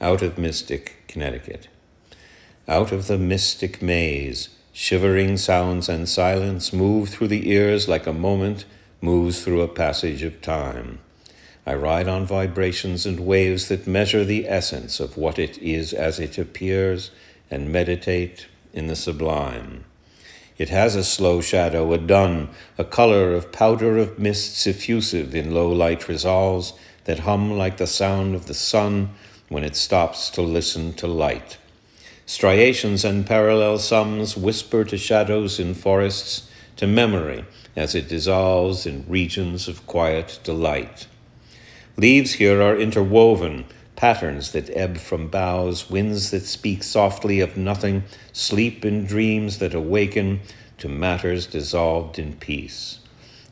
Out of Mystic, Connecticut. Out of the mystic maze, shivering sounds and silence move through the ears like a moment moves through a passage of time. I ride on vibrations and waves that measure the essence of what it is as it appears and meditate in the sublime. It has a slow shadow, a dun, a color of powder of mists effusive in low light resolves that hum like the sound of the sun when it stops to listen to light. Striations and parallel sums whisper to shadows in forests, to memory as it dissolves in regions of quiet delight. Leaves here are interwoven, patterns that ebb from boughs, winds that speak softly of nothing, sleep in dreams that awaken to matters dissolved in peace.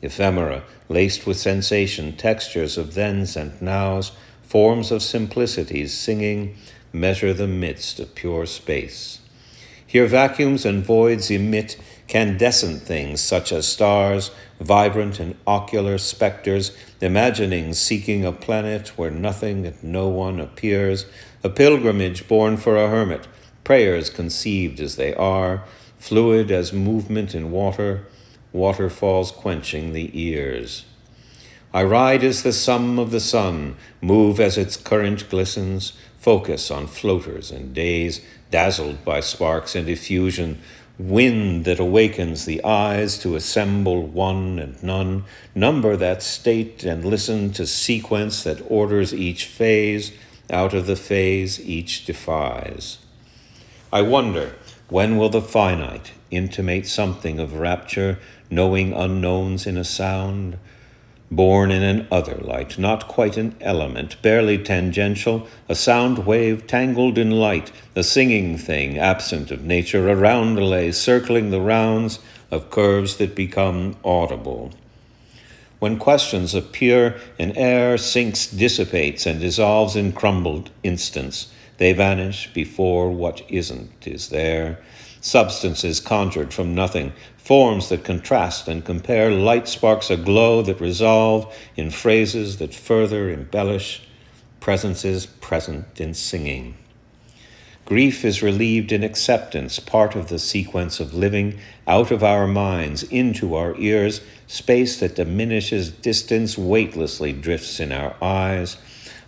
Ephemera, laced with sensation, textures of thens and nows, forms of simplicities singing, measure the midst of pure space. Here vacuums and voids emit candescent things such as stars, vibrant and ocular specters, imaginings seeking a planet where nothing and no one appears, a pilgrimage born for a hermit, prayers conceived as they are, fluid as movement in water, waterfalls quenching the ears. I ride as the sum of the sun, move as its current glistens, focus on floaters and days, dazzled by sparks and effusion, wind that awakens the eyes to assemble one and none, number that state and listen to sequence that orders each phase, out of the phase each defies. I wonder, when will the finite intimate something of rapture, knowing unknowns in a sound? Born in an other light, not quite an element, barely tangential, a sound wave tangled in light, a singing thing absent of nature, a roundelay circling the rounds of curves that become audible. When questions appear, an air sinks, dissipates, and dissolves in crumbled instants. They vanish before what isn't is there. Substances conjured from nothing, forms that contrast and compare, light sparks aglow that resolve in phrases that further embellish, presences present in singing. Grief is relieved in acceptance, part of the sequence of living, out of our minds, into our ears, space that diminishes distance weightlessly drifts in our eyes.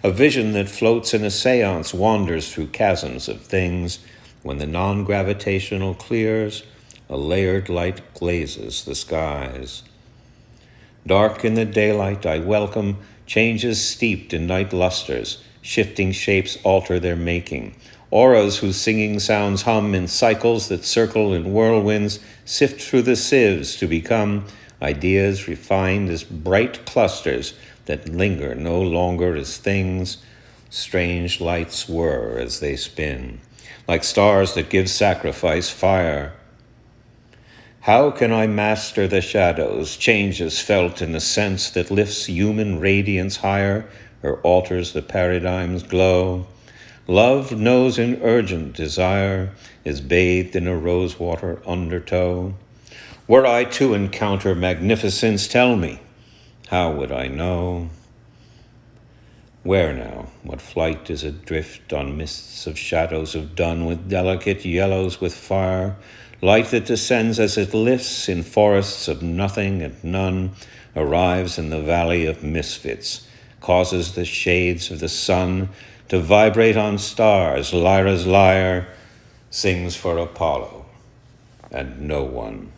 A vision that floats in a seance wanders through chasms of things. When the non-gravitational clears, a layered light glazes the skies. Dark in the daylight I welcome changes steeped in night lusters, shifting shapes alter their making. Auras whose singing sounds hum in cycles that circle in whirlwinds, sift through the sieves to become ideas refined as bright clusters that linger no longer as things. Strange lights whir as they spin, like stars that give sacrifice fire. How can I master the shadows, changes felt in the sense that lifts human radiance higher or alters the paradigm's glow? Love knows an urgent desire, is bathed in a rosewater undertow. Were I to encounter magnificence, tell me, how would I know? Where now? What flight is adrift on mists of shadows of dun with delicate yellows with fire? Light that descends as it lifts in forests of nothing and none, arrives in the valley of misfits, causes the shades of the sun to vibrate on stars. Lyra's lyre sings for Apollo and no one.